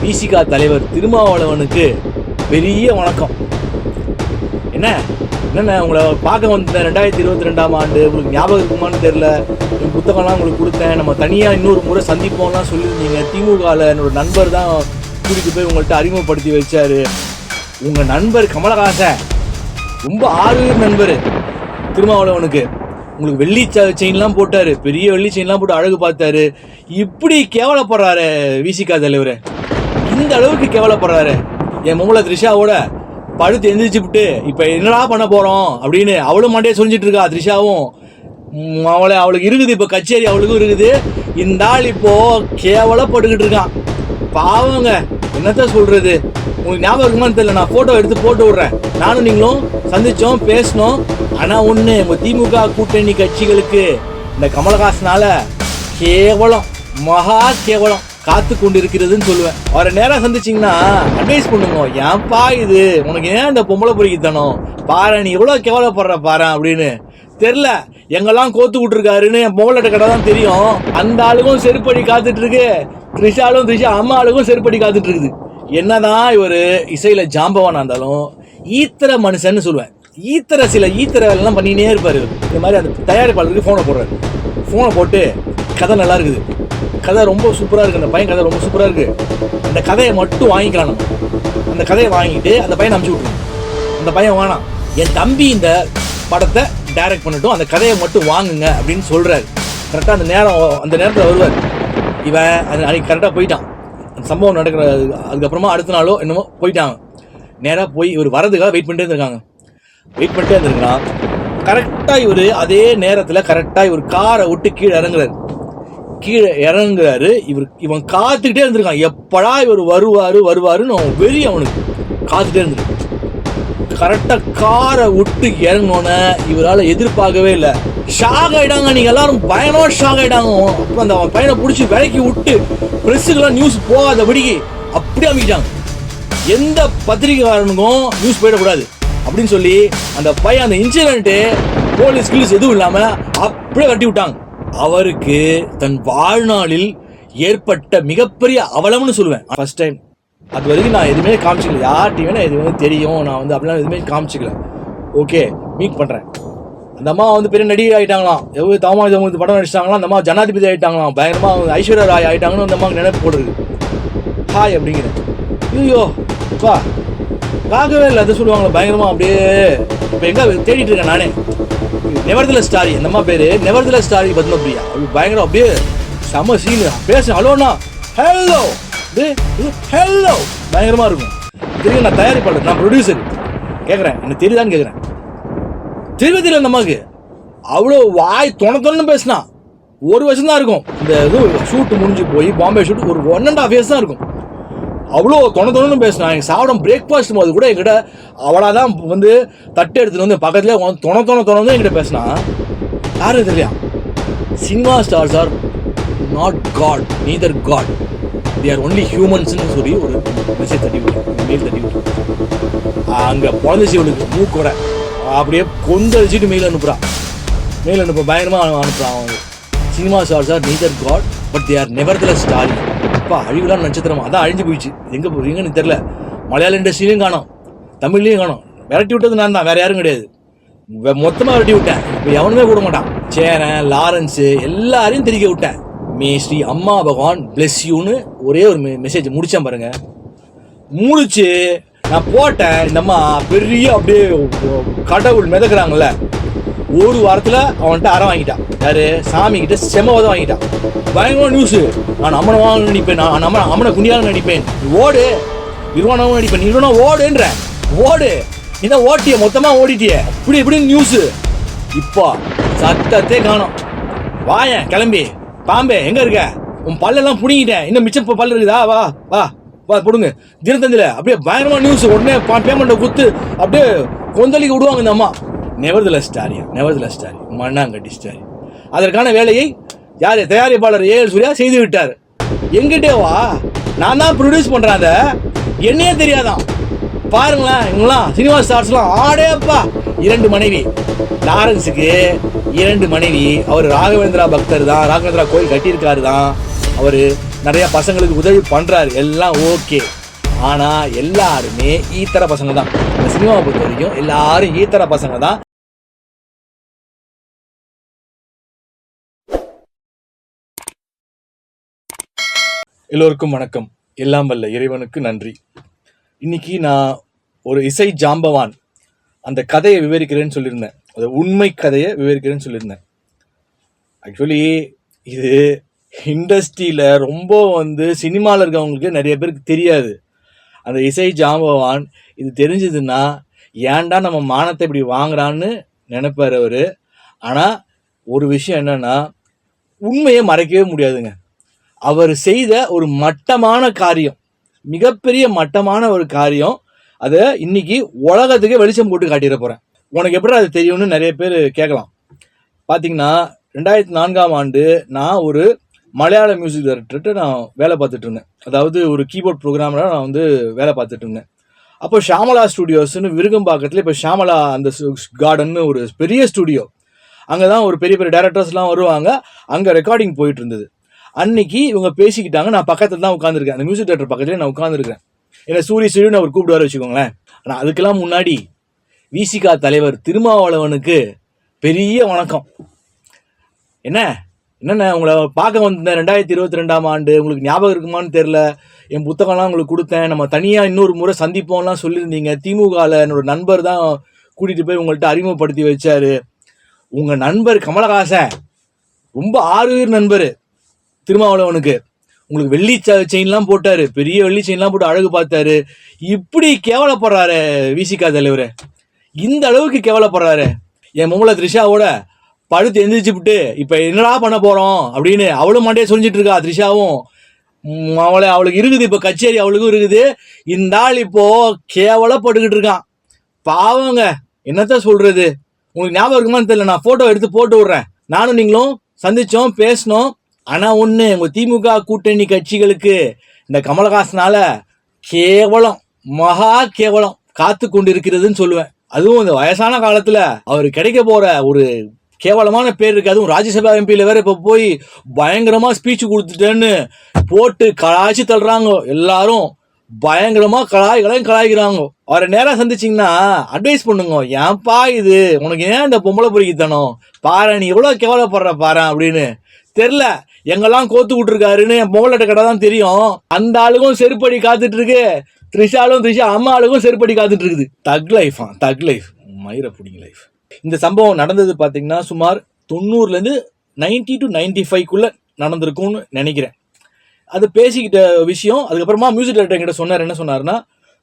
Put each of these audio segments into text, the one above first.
விசிகா தலைவர் திருமாவளவனுக்கு பெரிய வணக்கம். என்னென்ன உங்களை பார்க்க வந்தேன் 2022ஆம் ஆண்டு, உங்களுக்கு ஞாபகம் இருக்குமான்னு தெரியல. என் புத்தகம்லாம் உங்களுக்கு கொடுத்தேன், நம்ம தனியாக இன்னொரு முறை சந்திப்போம்லாம் சொல்லியிருந்தீங்க. திமுகவில் என்னோட நண்பர் தான் கூட்டிகிட்டு போய் உங்கள்கிட்ட அறிமுகப்படுத்தி வச்சார். உங்கள் நண்பர் கமலஹாசன் ரொம்ப ஆர்வம் நண்பர் திருமாவளவனுக்கு. உங்களுக்கு வெள்ளி செயின்லாம் போட்டார், பெரிய வெள்ளி செயின்லாம் போட்டு அழகு பார்த்தாரு. இப்படி கேவலப்படுறாரு விசிகா தலைவர், இந்த அளவுக்கு கேவலப்படுறாரு. என் மொங்கல த்ரிஷாவோட படுத்து எந்திரிச்சு விட்டு இப்போ என்னடா பண்ண போகிறோம் அப்படின்னு அவளும் மாட்டே சொல்லிட்டு இருக்கா. த்ரிஷாவும் அவளுக்கு இருக்குது, இப்போ கச்சேரி அவளுக்கும் இருக்குது. இந்த ஆள் இப்போ கேவலப்பட்டுக்கிட்டு இருக்கான். பாவங்க, என்னத்த சொல்றது. உங்களுக்கு ஞாபகம் இருக்குமான்னு தெரியல, நான் ஃபோட்டோ எடுத்து போட்டு விடுறேன். நானும் நீங்களும் சந்திச்சோம், பேசணும். ஆனால் ஒன்று, உங்கள் திமுக கூட்டணி கட்சிகளுக்கு இந்த கமலஹாசனால கேவலம், மகா கேவலம் காத்து கொண்டு இருக்கிறதுன்னு சொல்லுவேன். அவரை நேரம் சந்திச்சிங்கன்னா அட்வைஸ் பண்ணுங்க. ஏன்பா இது உனக்கு ஏன் இந்த பொம்பளை பொறுக்கித்தனம், பாரு நீ எவ்வளோ கேவலப்படுற பாரு அப்படின்னு. தெரில எங்கெல்லாம் கோத்து விட்டுருக்காருன்னு என் பொங்கலட்ட கடை தான் தெரியும். அந்த ஆளுக்கும் செருப்படி காத்துட்டு இருக்கு, த்ரிஷா அம்மா ஆளுக்கும் செருப்படி காத்துட்டு இருக்குது. என்னதான் இவர் இசையில ஜாம்பவானா இருந்தாலும் ஈத்தர மனுஷன்னு சொல்லுவேன். சில ஈத்தர வேலைலாம் பண்ணினே இருப்பாரு. இந்த மாதிரி அந்த தயாரிப்பாளருக்கு ஃபோனை போடுறாரு. ஃபோனை போட்டு கதை நல்லா இருக்குது, கதை ரொம்ப சூப்பராக இருக்குது, அந்த பையன் கதை ரொம்ப சூப்பராக இருக்குது, அந்த கதையை மட்டும் வாங்கிக்கலாம். நம்ம அந்த கதையை வாங்கிட்டு அந்த பையனை அனுப்பிச்சி விட்ருவோம். அந்த பையன் வேணாம், என் தம்பி இந்த படத்தை டைரக்ட் பண்ணட்டும், அந்த கதையை மட்டும் வாங்குங்க அப்படின்னு சொல்கிறாரு. கரெக்டாக அந்த நேரத்தில் வருவார். இவன் அன்றைக்கி கரெக்டாக போயிட்டான். அந்த சம்பவம் நடக்கிற அதுக்கப்புறமா அடுத்த நாளோ என்னமோ போயிட்டாங்க. நேராக போய் இவர் வரதுக்காக வெயிட் பண்ணிட்டே இருந்திருக்கான். கரெக்டாக இவர் அதே நேரத்தில் கரெக்டாக இவர் காரை விட்டு கீழே இறங்குறாரு. இவன் காத்துக்கிட்டே இருந்திருக்கான், எப்படா இவர் வருவாருன்னு வெறி அவனுக்கு காத்துட்டே இருந்திருக்கு. கரெக்டாக காரை விட்டு இறங்கினோன்னே இவரால் எதிர்பார்க்கவே இல்லை. ஷாக் ஆகிட்டாங்க, நீங்கள் எல்லாரும் பயணம் ஷாக் ஆகிட்டாங்க. அப்புறம் அந்த பையனை பிடிச்சி விலைக்கி விட்டு ப்ரெஸ்ஸுக்கெல்லாம் நியூஸ் போகாதபடிக்கு அப்படி அமைக்கிட்டாங்க. எந்த பத்திரிகைக்காரனுக்கும் நியூஸ் போயிடக்கூடாது அப்படின்னு சொல்லி அந்த பையன் அந்த இன்சிடென்ட்டு போலீஸ் எதுவும் இல்லாமல் அப்படியே கட்டி விட்டாங்க. அவருக்கு தன் வாழ்நாளில் ஏற்பட்ட மிகப்பெரிய அவலம்னு சொல்லுவேன். First time. அது வரைக்கும் நான் எதுவுமே காமிச்சிக்கல, யார்கிட்டையுமே நான் எதுவுமே தெரியும், நான் அப்படிலாம் எதுவுமே காமிச்சிக்கல. ஓகே, மீட் பண்ணுறேன். அந்த அம்மா பெரிய நடிகை ஆகிட்டாங்களாம், எவ்வளோ தாமரை படம் நடிச்சிட்டாங்களாம். அந்த அம்மா ஜனாதிபதி ஆகிட்டாங்களாம், பயங்கரமாக ஐஸ்வர்யா ராய் ஆகிட்டாங்கன்னு அந்த அம்மாவுக்கு நினைப்பு போடுறது. ஹாய் அப்படிங்கிறேன். ஐயோ பா பார்க்கவே இல்லை, அதை சொல்லுவாங்களா பயங்கரமாக. அப்படியே இப்போ எங்கே தேடிட்டு இருக்கேன் நானே. நெவர்தலெஸ் ஸ்டாரி, அந்த அம்மா பேர் நெவர்தலெஸ் ஸ்டாரி பத்மபிரியா. அவள் பயங்கரம், அப்படியே செம்ம சீனு பேச. ஹலோண்ணா, ஹலோ ஹலோ பயங்கரமாக இருக்கும். தெரியும், நான் தயாரிப்பாளர், நான் ப்ரொடியூசர். கேட்குறேன், எனக்கு தெரியுதான்னு கேட்குறேன். தெரியல அந்த அம்மாவுக்கு. அவ்வளோ வாய் தொணன்னு பேசினா. 1 வருஷம் தான் இருக்கும் இந்த இது ஷூட்டு முடிஞ்சு போய், பாம்பே ஷூட் ஒரு 1.5 years தான் இருக்கும். அவ்வளோ தொணன்னு பேசினா. எங்கள் சாப்பிட பிரேக்ஃபாஸ்ட் போது கூட என்கிட்ட அவளாக தான் தட்டு எடுத்துகிட்டு பக்கத்தில் தொணந்து என்கிட்ட பேசினா. யாரும் தெரியலையா, cinema stars are not god, neither god, they are only humans-னு சொல்லி ஒரு மெசேஜ் மெயில் தட்டி விட்டு அங்கே பிறந்துச்சு இவளுக்கு மூக்கோட. அப்படியே கொந்தளிச்சுட்டு மெயில் அனுப்புகிறான். பயங்கரமாக அனுப்புகிறான். Cinema stars are neither god but they are nevertheless star. அப்பா அழிவுலாம் நட்சத்திரமா, அதான் அழிஞ்சு போயிடுச்சு. எங்கே போகிறீங்கன்னு தெரில. மலையாள இண்டஸ்ட்ரியிலையும் காணோம், தமிழ்லையும் காணோம். விரட்டி விட்டது நான் தான், வேறு யாரும் கிடையாது. மொத்தமாக விரட்டி விட்டேன். இப்போ எவனுமே கூட மாட்டான். சேரன், லாரன்ஸு எல்லாரையும் தெரிவிக்க விட்டேன். மே ஸ்ரீ அம்மா பகவான் பிளஸ் யூன்னு ஒரே ஒரு மெசேஜ் முடித்தேன் பாருங்க. முடிச்சு நான் போட்டேன். இந்த அம்மா பெரிய அப்படியே கடவுள் மிதக்குறாங்கல்ல, 1 வாரத்தில் அவன்கிட்ட அறம் வாங்கிட்டான். யாரு? சாமி கிட்ட செம்மவதம் வாங்கிட்டான். பயங்கரமான நியூஸு. நான் அம்மனவாக நடிப்பேன், நான் அம்மனை குண்டியாக நடிப்பேன், ஓடு நிர்வாணமும் நடிப்பேன், நிறுவனம் ஓடுன்ற ஓடு, இதான் ஓட்டிய மொத்தமாக ஓடிட்டிய, இப்படின்னு நியூஸு. இப்போ சத்தத்தே காணோம். வாயன் கிளம்பி, பாம்பே எங்க இருக்க? உன் பல்லெல்லாம் புடிங்கிட்டேன், இன்னும் மிச்சம் பல்லு இருக்குதா? வா வா வா போடுங்க தினத்தந்தில. அப்படியே பயங்கரமா நியூஸ். உடனே பேமெண்ட்டை குத்து அப்படியே கொந்தளிக்க விடுவாங்க இந்த அம்மா. நெவர்தலெஸ் ஸ்டாரி, மண்ணாங்கட்டி ஸ்டாரி. அதற்கான வேலையை யார்? தயாரிப்பாளர் ஏஎல் சூர்யா செய்து விட்டார். எங்கிட்டே வா, நான் தான் ப்ரொடியூஸ் பண்றேன், அதை என்னையே தெரியாதான். பாருங்களேன், இவங்களாம் சினிமா ஸ்டார்ஸ்லாம் ஆடேப்பா. 2 மனைவி. லாரன்ஸுக்கு 2 மனைவி. அவர் ராகவேந்திரா பக்தர் தான், ராகவேந்திரா கோயில் கட்டியிருக்காரு தான். அவர் நிறைய பசங்களுக்கு உதவி பண்றாரு, எல்லாம் ஓகே. ஆனா எல்லாருமே ஈத்தர பசங்க தான். இந்த சினிமாவை பொறுத்த வரைக்கும் எல்லாரும் ஈத்தர பசங்க தான். எல்லோருக்கும் வணக்கம். எல்லாம் வல்ல இறைவனுக்கு நன்றி. இன்னைக்கு நான் ஒரு இசை ஜாம்பவான் அந்த கதையை விவரிக்கிறேன்னு சொல்லியிருந்தேன். அந்த உண்மை கதையை விவரிக்கிறேன்னு சொல்லியிருந்தேன். ஆக்சுவலி இது இண்டஸ்ட்ரியில் ரொம்ப சினிமாவில் இருக்கவங்களுக்கு நிறைய பேருக்கு தெரியாது. அந்த இசை ஜாம்பவான் இது தெரிஞ்சதுன்னா ஏன்டா நம்ம மானத்தை இப்படி வாங்குறான்னு நினைப்பார் அவர். ஆனால் ஒரு விஷயம் என்னன்னா, உண்மையை மறைக்கவே முடியாதுங்க. அவர் செய்த ஒரு மட்டமான காரியம், மிகப்பெரிய மட்டமான ஒரு காரியம், அதை இன்னைக்கு உலகத்துக்கே வெளிச்சம் போட்டு காட்டிட போகிறேன். உனக்கு எப்படி அது தெரியும்னு நிறைய பேர் கேட்கலாம். பார்த்தீங்கன்னா 2004ஆம் ஆண்டு நான் ஒரு மலையாள மியூசிக் டைரக்டர்கிட்ட நான் வேலை பார்த்துட்டு இருந்தேன். அதாவது ஒரு கீபோர்ட் ப்ரோக்ராமராக நான் வேலை பார்த்துட்டு இருந்தேன். அப்போ ஷாமலா ஸ்டுடியோஸ்னு விருகம்பாக்கத்தில் இப்போ ஷாமலா அந்த கார்டன் ஒரு பெரிய ஸ்டுடியோ, அங்கே தான் ஒரு பெரிய பெரிய டைரக்டர்ஸ்லாம் வருவாங்க. அங்கே ரெக்கார்டிங் போயிட்டு இருந்தது. அன்னைக்கு இவங்க பேசிக்கிட்டாங்க. நான் பக்கத்தில் தான் உட்காந்துருக்கேன், அந்த மியூசிக் டைரக்டர் பக்கத்துலேயே நான் உட்காந்துருக்கேன். ஏன்னா சூரியன் அவர் கூப்பிடுவார் வச்சுக்கோங்களேன். ஆனால் அதுக்கெல்லாம் முன்னாடி விசிகா தலைவர் திருமாவளவனுக்கு பெரிய வணக்கம். என்னென்ன உங்களை பார்க்க வந்தேன் 2022ஆம் ஆண்டு, உங்களுக்கு ஞாபகம் இருக்குமான்னு தெரில. என் புத்தகம்லாம் உங்களுக்கு கொடுத்தேன், நம்ம தனியாக இன்னொரு முறை சந்திப்போம்லாம் சொல்லியிருந்தீங்க. திமுகவில் என்னோட நண்பர் தான் கூட்டிகிட்டு போய் உங்கள்கிட்ட அறிமுகப்படுத்தி வச்சார். உங்கள் நண்பர் கமலஹாசன் ரொம்ப ஆறுயிர் நண்பர் திருமாவளவனுக்கு. உங்களுக்கு வெள்ளி செயின்லாம் போட்டார், பெரிய வெள்ளி செயின்லாம் போட்டு அழகு பார்த்தாரு. இப்படி கேவலப்படுறாரு விசிகா தலைவர், இந்த அளவுக்கு கேவலப்படுறாரு. என் மொமலை த்ரிஷாவோட படுத்து எந்திரிச்சு விட்டு இப்போ என்னடா பண்ண போகிறோம் அப்படின்னு அவளும் மாட்டே சொல்லிட்டு இருக்கா. த்ரிஷாவும் அவளுக்கு இருக்குது, இப்போ கச்சேரி அவளுக்கும் இருக்குது. இந்த ஆள் இப்போ கேவலப்பட்டுக்கிட்டு இருக்கான். பாவங்க, என்னத்த சொல்றது. உங்களுக்கு ஞாபகம் இருக்குமான்னு தெரியல, நான் ஃபோட்டோ எடுத்து போட்டு விட்றேன். நானும் நீங்களும் சந்திச்சோம், பேசணும். ஆனால் ஒன்று, உங்கள் திமுக கூட்டணி கட்சிகளுக்கு இந்த கமலஹாசனால கேவலம், மகா கேவலம் காத்து கொண்டு இருக்கிறதுன்னு சொல்லுவேன். அதுவும் இந்த வயசான காலத்துல அவர் கிடைக்க போற ஒரு கேவலமான பேர் இருக்கு. அதுவும் ராஜ்யசபா எம்பியில வேற இப்ப போய் பயங்கரமா ஸ்பீச் கொடுத்துட்டேன்னு போட்டு கலாய்ச்சி தள்ளுறாங்க. எல்லாரும் பயங்கரமா கலாய்க்கிறாங்க. அவரை நேரம் சந்திச்சிங்கன்னா அட்வைஸ் பண்ணுங்க. ஏன்பா இது, உனக்கு ஏன் இந்த பொம்பளை பொறுக்கித்தனம், பாரு நீ எவ்வளவு கேவலப்படுற பாரு அப்படின்னு. தெரில எங்கெல்லாம் கோத்து விட்டுருக்காருன்னு என் பொம்பளை கடை தான் தெரியும். அந்த ஆளுக்கும் செருப்படி காத்துட்டு இருக்கு, த்ரிஷா அம்மாளுக்கும் செருப்படி காத்துட்டு இருக்குது. தக் லைஃப் மயிர புடிங்க லைஃப். இந்த சம்பவம் நடந்தது பார்த்தீங்கன்னா சுமார் 90லேருந்து 90 to 95க்குள்ள நடந்திருக்கும்னு நினைக்கிறேன். அது பேசிக்கிட்ட விஷயம். அதுக்கப்புறமா மியூசிக் டைரக்டர் என்கிட்ட சொன்னார். என்ன சொன்னார்னா,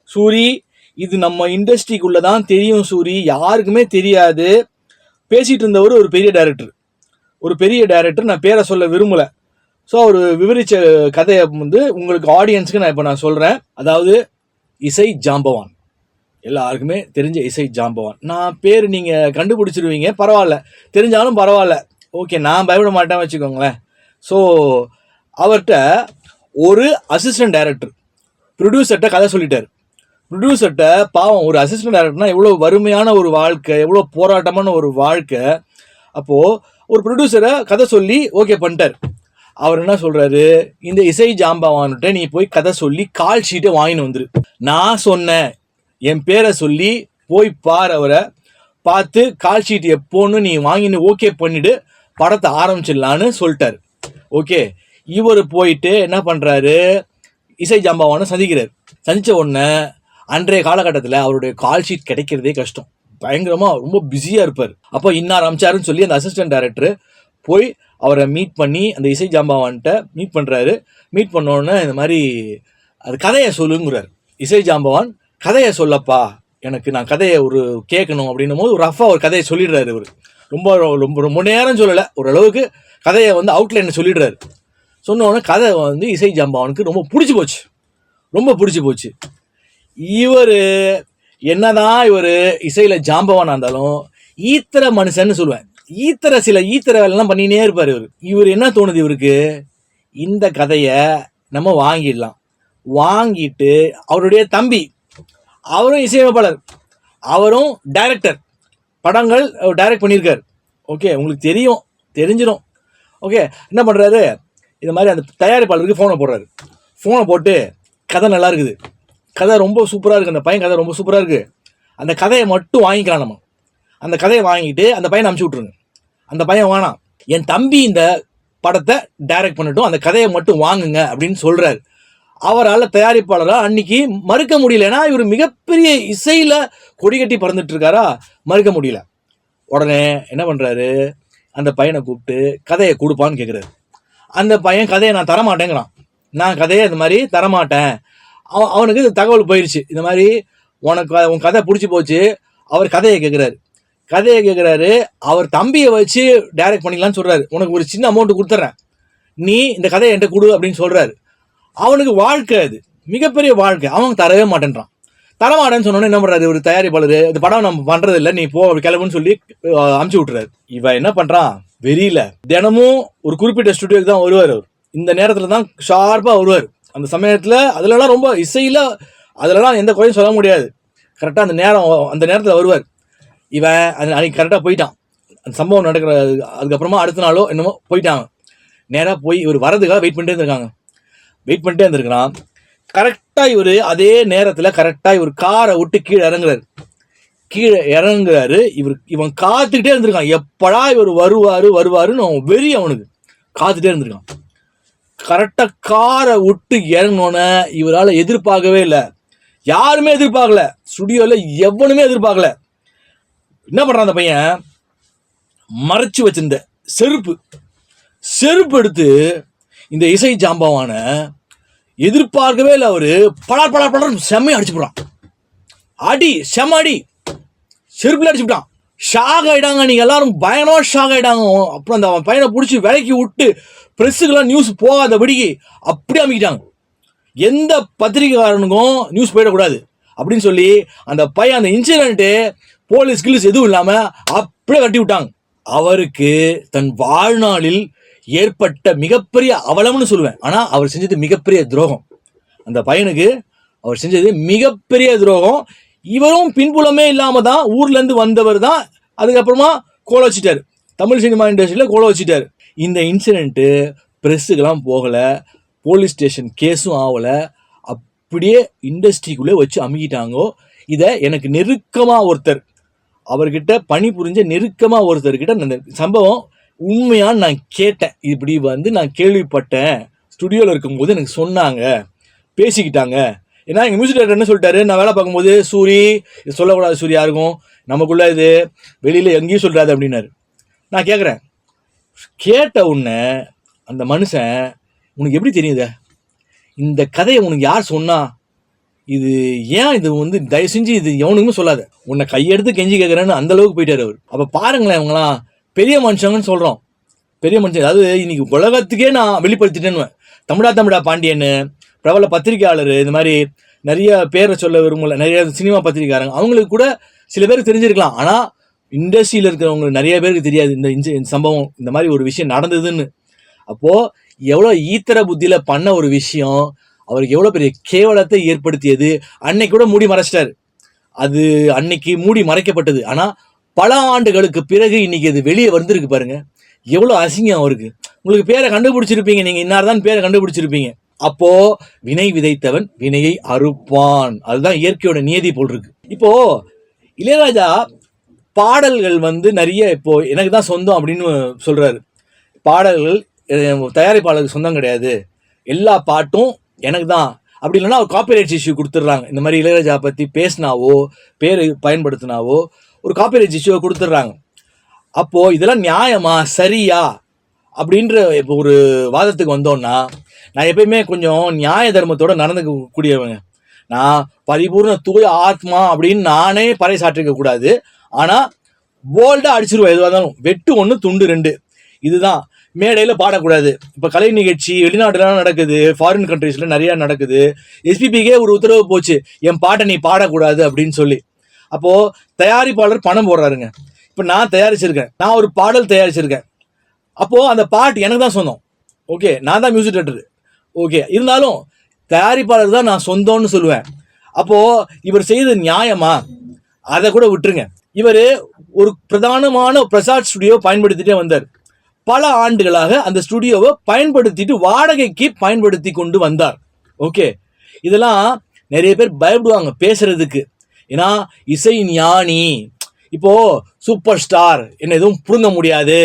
சூரி இது நம்ம இண்டஸ்ட்ரிக்குள்ள தான் தெரியும் சூரி, யாருக்குமே தெரியாது. பேசிட்டு இருந்தவர் ஒரு பெரிய டைரக்டர், நான் பேரை சொல்ல விரும்பல. ஸோ அவர் விவரித்த கதையை உங்களுக்கு ஆடியன்ஸுக்கு நான் இப்போ நான் சொல்கிறேன். அதாவது இசை ஜாம்பவான், எல்லாருக்குமே தெரிஞ்ச இசை ஜாம்பவான். நான் பேர் நீங்கள் கண்டுபிடிச்சிருவீங்க, பரவாயில்ல, தெரிஞ்சாலும் பரவாயில்ல, ஓகே, நான் பயப்பட மாட்டேன் வச்சுக்கோங்களேன். ஸோ அவர்கிட்ட ஒரு அசிஸ்டன்ட் டைரக்டர் ப்ரொடியூசர்கிட்ட கதை சொல்லிட்டார். ப்ரொடியூசர்கிட்ட பாவம், ஒரு அசிஸ்டன்ட் டைரக்டர்னா எவ்வளோ வறுமையான ஒரு வாழ்க்கை, எவ்வளோ போராட்டமான ஒரு வாழ்க்கை. அப்போது ஒரு ப்ரொடியூசரை கதை சொல்லி ஓகே பண்ணிட்டார். அவர் என்ன சொல்கிறாரு, இந்த இசை ஜாம்பவான்கிட்ட நீ போய் கதை சொல்லி கால் ஷீட்டை வாங்கின்னு வந்துரு. நான் சொன்னேன், என் பேரை சொல்லி போய் பார், அவரை பார்த்து கால் ஷீட் எப்போன்னு நீ வாங்கின்னு ஓகே பண்ணிவிட்டு படத்தை ஆரம்பிச்சிடலான்னு சொல்லிட்டார். ஓகே, இவர் போயிட்டு என்ன பண்ணுறாரு, இசை ஜாம்பவானை சந்திக்கிறார். சந்தித்த உடனே அன்றைய காலகட்டத்தில் அவருடைய கால் ஷீட் கிடைக்கிறதே கஷ்டம், பயங்கரமாக ரொம்ப பிஸியாக இருப்பார். அப்போ இன்னார் அமிச்சாருன்னு சொல்லி அந்த அசிஸ்டன்ட் டைரக்டர் போய் அவரை மீட் பண்ணி அந்த இசை ஜாம்பவான்கிட்ட மீட் பண்ணுறாரு. மீட் பண்ணோடனே இந்த மாதிரி அது கதையை சொல்லுங்கிறார். இசை ஜாம்பவான் கதையை சொல்லப்பா, எனக்கு நான் கதையை ஒரு கேட்கணும் அப்படின்னும் போது ரஃபாக ஒரு கதையை சொல்லிடுறாரு. இவர் ரொம்ப ரொம்ப ரொம்ப நேரம் சொல்லலை, ஓரளவுக்கு கதையை அவுட்லைனை சொல்லிடுறாரு. சொன்னோடனே கதை இசை ஜாம்பவானுக்கு ரொம்ப பிடிச்சி போச்சு. இவர் என்னதான் இவர் இசையில் ஜாம்பவானாக இருந்தாலும் ஈத்தர மனுஷன்னு சொல்லுவேன். சில ஈத்தர வேலைலாம் பண்ணினே இருப்பார். இவர் என்ன தோணுது, இவருக்கு இந்த கதையை நம்ம வாங்கிடலாம். வாங்கிட்டு அவருடைய தம்பி, அவரும் இசையமைப்பாளர், அவரும் டைரக்டர், படங்கள் டைரக்ட் பண்ணியிருக்கார். ஓகே, உங்களுக்கு தெரிஞ்சிடும். ஓகே, என்ன பண்ணுறாரு, இந்த மாதிரி அந்த தயாரிப்பாளருக்கு ஃபோனை போடுறாரு. ஃபோனை போட்டு கதை நல்லா இருக்குது, கதை ரொம்ப சூப்பராக இருக்குது, அந்த பையன் கதை ரொம்ப சூப்பராக இருக்குது, அந்த கதையை மட்டும் வாங்கிக்கலாம் நம்ம. அந்த கதையை வாங்கிட்டு அந்த பையனை அனுப்பிச்சி விட்ருங்க. அந்த பையன் வேணாம், என் தம்பி இந்த படத்தை டைரக்ட் பண்ணட்டும், அந்த கதையை மட்டும் வாங்குங்க அப்படின்னு சொல்கிறாரு. அவரால் தயாரிப்பாளராக அன்னைக்கு மறுக்க முடியல. ஏன்னா இவர் மிகப்பெரிய இசையில் கொடிகட்டி பறந்துட்டு இருக்காரா, மறுக்க முடியல. உடனே என்ன பண்ணுறாரு, அந்த பையனை கூப்பிட்டு கதையை கொடுப்பான்னு கேட்குறாரு. அந்த பையன் கதையை நான் தரமாட்டேங்கிறான். நான் கதையை இந்த மாதிரி தரமாட்டேன். அவனுக்கு இந்த தகவல் போயிடுச்சு, இந்த மாதிரி உன் கதை பிடிச்சி போச்சு. அவர் கதையை கேட்குறாரு. அவர் தம்பியை வச்சு டைரக்ட் பண்ணிக்கலான்னு சொல்கிறாரு. உனக்கு ஒரு சின்ன அமௌண்ட்டு கொடுத்துட்றேன், நீ இந்த கதையை என்கிட்ட கொடு அப்படின்னு சொல்கிறாரு. அவனுக்கு வாழ்க்கை, அது மிகப்பெரிய வாழ்க்கை. அவன் தரவே மாட்டேன்றான். தரமாட்டேன்னு சொன்னோன்னே என்ன பண்ணுறாரு, ஒரு தயாரிப்பாளர், இந்த படம் நம்ம பண்ணுறது இல்லை, நீ போ கிளம்புன்னு சொல்லி அமுச்சு விட்டுறாரு. இவன் என்ன பண்ணுறான், வெறியில தினமும் ஒரு குறிப்பிட்ட ஸ்டுடியோக்கு தான் வருவார். அவர் இந்த நேரத்தில் தான் ஷார்ப்பாக வருவார். அந்த சமயத்தில் அதிலலாம் ரொம்ப இசையில் அதிலலாம் எந்த குறையும் சொல்ல முடியாது. கரெக்டாக அந்த நேரத்தில் வருவார். இவன் அன்னைக்கு கரெக்டாக போயிட்டான். அந்த சம்பவம் நடக்கிற அதுக்கப்புறமா அடுத்த நாளோ என்னமோ போயிட்டாங்க. நேராக போய் இவர் வரதுக்காக வெயிட் பண்ணிட்டே இருந்திருக்கிறான். கரெக்டாக இவர் அதே நேரத்தில் கரெக்டாக இவர் காரை விட்டு கீழே இறங்குறாரு. இவன் காத்துக்கிட்டே இருந்திருக்கான், எப்படா இவர் வருவாருன்னு வெறி அவனுக்கு காத்துட்டே இருந்திருக்கான். கரெக்டாக காரை விட்டு இறங்கினோன்னே இவரால் எதிர்பார்க்கவே இல்லை, யாருமே எதிர்பார்க்கல, ஸ்டுடியோவில் எவனுமே எதிர்பார்க்கல. என்ன பண்ணுறான் அந்த பையன், மறைச்சு வச்சிருந்த செருப்பு எடுத்து இந்த இசை ஜாம்பவான எதிர்பார்க்கவே இல்லை, அவரு படார் செம்மையை அடிச்சு போடுறான். செம்ம அடி செருப்புல அடிச்சுட்டான். ஷாக் ஆகிட்டாங்க, நீங்கள் எல்லாரும் பயங்கரமாக ஷாக் ஆகிட்டாங்க. அப்புறம் அந்த பையனை பிடிச்சி விலைக்கு விட்டு ப்ரெஸ்ஸுக்கெல்லாம் நியூஸ் போகாதபடிக்கு அப்படி அமைக்கிட்டாங்க. எந்த பத்திரிகைக்காரனுக்கும் நியூஸ் போயிடக்கூடாது அப்படின்னு சொல்லி அந்த பையன் அந்த இன்சிடென்ட்டு போலீஸ் கில்ஸ் எதுவும் இல்லாமல் அப்படியே கட்டி விட்டாங்க. அவருக்கு தன் வாழ்நாளில் ஏற்பட்ட மிகப்பெரிய அவலம்னு சொல்லுவேன். ஆனால் அவர் செஞ்சது மிகப்பெரிய துரோகம். அந்த பையனுக்கு அவர் செஞ்சது மிகப்பெரிய துரோகம். இவரும் பின்புலமே இல்லாமல் தான் ஊர்லேருந்து வந்தவர் தான். அதுக்கப்புறமா கோல வச்சிட்டார், தமிழ் சினிமா இண்டஸ்ட்ரியில் கோல வச்சிட்டார். இந்த இன்சிடென்ட்டு ப்ரெஸ்ஸுக்கெல்லாம் போகலை, போலீஸ் ஸ்டேஷன் கேஸும் ஆகலை, அப்படியே இண்டஸ்ட்ரிக்குள்ளே வச்சு அமுக்கிட்டாங்கோ. இதை எனக்கு நெருக்கமாக ஒருத்தர், அவர்கிட்ட பணி புரிஞ்ச நெருக்கமாக ஒருத்தர்கிட்ட அந்த சம்பவம் உண்மையான்னு நான் கேட்டேன். இப்படி நான் கேள்விப்பட்டேன், ஸ்டுடியோவில் இருக்கும்போது எனக்கு சொன்னாங்க, பேசிக்கிட்டாங்க. ஏன்னா எங்கள் மியூசிக் டைரக்டர் என்ன சொல்லிட்டாரு, நான் வேலை பார்க்கும்போது சூரி இது சொல்லக்கூடாது, சூரி யாருக்கும், நமக்குள்ளே இது வெளியில் எங்கேயும் சொல்கிறாது அப்படின்னாரு. நான் கேட்குறேன், கேட்ட உடனே அந்த மனுஷன், உனக்கு எப்படி தெரியுது இந்த கதையை, உனக்கு யார் சொன்னா, இது ஏன் இது தயவு செஞ்சு இது எவனுக்குமே சொல்லாத, உன்னை கையெடுத்து கெஞ்சி கேட்குறேன்னு அந்த அளவுக்கு போயிட்டார் அவர். அப்போ பாருங்களேன், இவங்களாம் பெரிய மனுஷங்கன்னு சொல்கிறோம், பெரிய மனுஷன். அதாவது இன்னைக்கு உலகத்துக்கே நான் வெளிப்படுத்திட்டேன்னு. தமிழா பாண்டியன் பிரபல பத்திரிகையாளர், இந்த மாதிரி நிறைய பேரை சொல்ல விரும்பல, நிறைய சினிமா பத்திரிகையாளங்க, அவங்களுக்கு கூட சில பேருக்கு தெரிஞ்சிருக்கலாம். ஆனால் இண்டஸ்ட்ரியில் இருக்கிறவங்களுக்கு நிறைய பேருக்கு தெரியாது இந்த சம்பவம், இந்த மாதிரி ஒரு விஷயம் நடந்ததுன்னு. அப்போது எவ்வளோ ஈத்தர புத்தியில் பண்ண ஒரு விஷயம் அவருக்கு எவ்வளோ பெரிய கேவலத்தை ஏற்படுத்தியது. அன்னைக்கு கூட மூடி மறைச்சிட்டார், அது அன்னைக்கு மூடி மறைக்கப்பட்டது. ஆனால் பல ஆண்டுகளுக்கு பிறகு இன்னைக்கு அது வெளியே வந்திருக்கு பாருங்க, எவ்வளோ அசிங்கம் அவருக்கு. உங்களுக்கு பேரை கண்டுபிடிச்சிருப்பீங்க, நீங்கள் இன்னார்தான் பேரை கண்டுபிடிச்சிருப்பீங்க. அப்போ வினை விதைத்தவன் வினையை அறுப்பான், அதுதான் இயற்கையோட நியதி போல் இருக்கு. இப்போ இளையராஜா பாடல்கள் நிறைய இப்போ எனக்கு தான் சொந்தம் அப்படின்னு சொல்றாரு. பாடல்கள் தயாரிப்பாளருக்கு சொந்தம் கிடையாது, எல்லா பாட்டும் எனக்கு தான். அப்படி இல்லைன்னா ஒரு காப்பிரைட்ஸ் இஷ்யூ கொடுத்துட்றாங்க. இந்த மாதிரி இளையராஜா பற்றி பேசினாவோ பேர் பயன்படுத்தினாவோ ஒரு காப்பிரைட்ஸ் இஷ்யூவை கொடுத்துட்றாங்க. அப்போது இதெல்லாம் நியாயமா சரியா அப்படின்ற இப்போ ஒரு வாதத்துக்கு வந்தோன்னா, நான் எப்பயுமே கொஞ்சம் நியாய தர்மத்தோடு நடந்துக்கக்கூடியவங்க. நான் பரிபூர்ண தூய ஆத்மா அப்படின்னு நானே பறைசாற்றிக்க கூடாது. ஆனால் போல்டாக அடிச்சிருவேன், எதுவாக இருந்தாலும் வெட்டு 1 துண்டு 2, இதுதான். மேடையில் பாடக்கூடாது. இப்போ கலை நிகழ்ச்சி வெளிநாட்டுலாம் நடக்குது, ஃபாரின் கண்ட்ரீஸில் நிறையா நடக்குது. எஸ்பிபிக்கே ஒரு உத்தரவு போச்சு, என் பாட்டை நீ பாடக்கூடாது அப்படின்னு சொல்லி. அப்போது தயாரிப்பாளர் பணம் போடுறாருங்க. இப்போ நான் தயாரிச்சிருக்கேன், நான் ஒரு பாடல் தயாரிச்சிருக்கேன். அப்போது அந்த பாட்டு எனக்கு தான் சொந்தம், ஓகே, நான் தான் மியூசிக் டைரக்டர், ஓகே. இருந்தாலும் தயாரிப்பாளர் தான் நான் சொந்தம்னு சொல்லுவேன். அப்போது இவர் செய்தது நியாயமா? அதை கூட விட்டுருங்க. இவர் ஒரு பிரதானமான பிரசாத் ஸ்டுடியோ பயன்படுத்திட்டே வந்தார். பல ஆண்டுகளாக அந்த ஸ்டுடியோவை பயன்படுத்திட்டு வாடகைக்கு பயன்படுத்தி கொண்டு வந்தார். ஓகே, இதெல்லாம் நிறைய பேர் பயப்படுவாங்க பேசுறதுக்கு. ஏன்னா இசை ஞானி, இப்போ சூப்பர் ஸ்டார் என்ன எதுவும் புடுங்க முடியாது,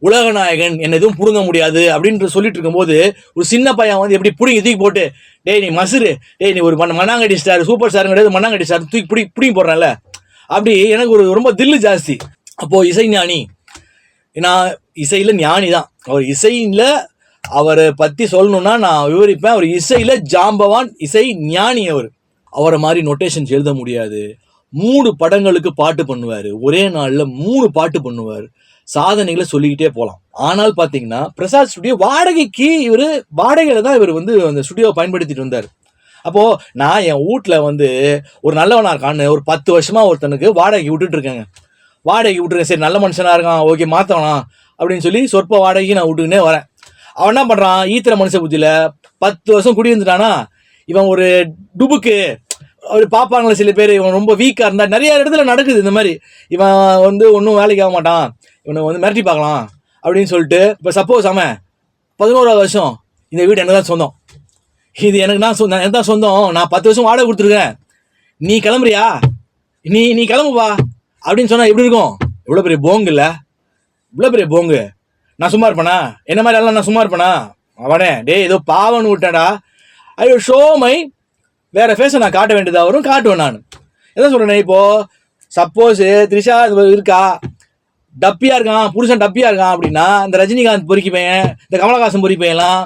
உலகநாயகன் என்ன எதுவும் புடுங்க முடியாது அப்படின்னு சொல்லிட்டு இருக்கும்போது ஒரு சின்ன பையன் வந்து எப்படி பிடிங்கி தூக்கி போட்டு, டேய் நீ மசுரு, டேய் நீ ஒரு மண்ணாங்கடி ஸ்டார், சூப்பர் ஸ்டார் கிடையாது மண்ணாங்கடி ஸ்டார், தூக்கி பிடிங்கி போடுறேன்ல, அப்படி எனக்கு ஒரு ரொம்ப தில்லு ஜாஸ்தி. அப்போ இசை ஞானி, நான் இசையில ஞானி தான். அவர் இசையில அவரை பத்தி சொல்லணும்னா நான் விவரிப்பேன். அவர் இசையில ஜாம்பவான், இசை ஞானி. அவரை மாதிரி நொட்டேஷன்ஸ் எழுத முடியாது. 3 படங்களுக்கு பாட்டு பண்ணுவார், ஒரே நாளில் 3 பாட்டு பண்ணுவார், சாதனைகளை சொல்லிக்கிட்டே போகலாம். ஆனால் பார்த்தீங்கன்னா பிரசாத் ஸ்டுடியோ வாடகையில் தான் இவர் வந்து அந்த ஸ்டுடியோவை பயன்படுத்திட்டு வந்தார். அப்போது நான் என் வீட்டில் வந்து ஒரு நல்லவனாக இருக்கான்னு ஒரு 10 வருஷமாக ஒருத்தனுக்கு வாடகைக்கு விட்டுட்டுருக்கேங்க. வாடகைக்கு விட்டுருக்கேன், சரி நல்ல மனுஷனாக இருக்கான், ஓகே மாற்றலாம் அப்படின்னு சொல்லி சொற்ப வாடகைக்கு நான் விட்டுக்கினே வரேன். அவன் என்ன பண்ணுறான், ஈத்திர மனுஷ புத்தியில் 10 வருஷம் குடியிருந்துட்டானா, இவன் ஒரு டுபுக்கு அப்படி பார்ப்பாங்களே சில பேர், இவன் ரொம்ப வீக்காக இருந்தால் நிறைய இடத்துல நடக்குது இந்த மாதிரி. இவன் வந்து ஒன்றும் வேலைக்கு ஆக மாட்டான், இவனை வந்து மிரட்டி பார்க்கலாம் அப்படின்னு சொல்லிட்டு, இப்போ சப்போஸ் அவன் 11ஆவது வருஷம் இந்த வீடு எனக்கு தான் சொந்தம், இது எனக்கு தான் சொந்தம், நான் 10 வருஷம் வாடகை கொடுத்துருக்கேன், நீ கிளம்புறியா, நீ கிளம்புப்பா அப்படின்னு சொன்னால் எப்படி இருக்கும்? இவ்வளோ பெரிய போங்கு இல்லை, இவ்வளோ பெரிய போங்கு. நான் சும்மா இருப்பேனா? என்ன மாதிரி எல்லாம் நான் சும்மா இருப்பேனா? அவனே டே ஏதோ பாவன்னு விட்டேன்டா, ஐ வில் ஷோ மை வேற ஃபேஸை நான் காட்ட வேண்டியதாக வரும், காட்டுவேன். நான் என்ன சொல்கிறேன், இப்போது சப்போஸ் த்ரிஷா இருக்கா, டப்பியாக இருக்கான், புருஷன் டப்பியாக இருக்கான் அப்படின்னா, இந்த ரஜினிகாந்த் பொறுக்கி பையன், இந்த கமலஹாசன் பொறுக்கி பையன்லாம்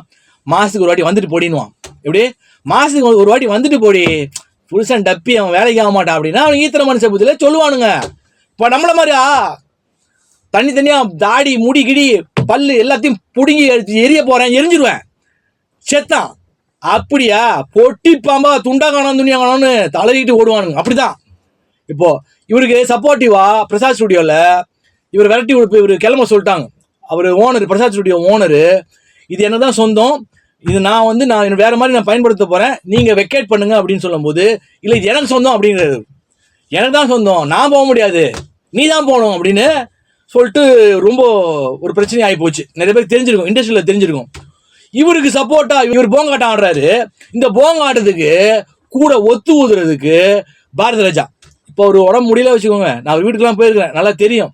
மாதத்துக்கு ஒரு வாட்டி வந்துட்டு போடினுவான். எப்படி மாதத்துக்கு ஒரு வாட்டி வந்துட்டு போடி, புருஷன் டப்பி அவன் வேலைக்கு ஆக மாட்டான் அப்படின்னா அவன் ஈத்திர மனுஷ புத்தியில் சொல்லுவானுங்க. இப்போ நம்மள மாதிரியா தனியாக தாடி முடி கிடி பல்லு எல்லாத்தையும் பிடுங்கி எரிய போகிறேன், எரிஞ்சிருவேன், செத்தான். அப்படியா பொட்டி பாம்பா துண்டா காணும் துணியா காணும்னு தளரிட்டு ஓடுவானுங்க. அப்படிதான் இப்போ இவருக்கு சப்போர்ட்டிவா பிரசாத் ஸ்டுடியோவில் இவர் விரட்டி கொடுப்பு இவர் கிளம்ப சொல்லிட்டாங்க. அவர் ஓனர், பிரசாத் ஸ்டுடியோ ஓனரு, இது என்ன தான் சொந்தம், இது நான் வேற மாதிரி நான் பயன்படுத்த போகிறேன், நீங்கள் வெக்கேட் பண்ணுங்க அப்படின்னு சொல்லும்போது, இல்லை இது எனக்கு சொந்தம் அப்படிங்கிறது, எனக்கு தான் சொந்தம், நான் போக முடியாது, நீ தான் போகணும் அப்படின்னு சொல்லிட்டு ரொம்ப ஒரு பிரச்சனை ஆகி போச்சு. நிறைய பேருக்கு தெரிஞ்சிருக்கும், இண்டஸ்ட்ரியில் தெரிஞ்சிருக்கும். இவருக்கு சப்போர்ட்டா இவர் போங்காட்டம் ஆடுறாரு. இந்த போங்காட்டத்துக்கு கூட ஒத்து ஊதுறதுக்கு பாரதி ராஜா, இப்போ ஒரு உடம்பு முடியல வச்சுக்கோங்க, நான் அவர் வீட்டுக்கெல்லாம் போயிருக்கிறேன், நல்லா தெரியும்.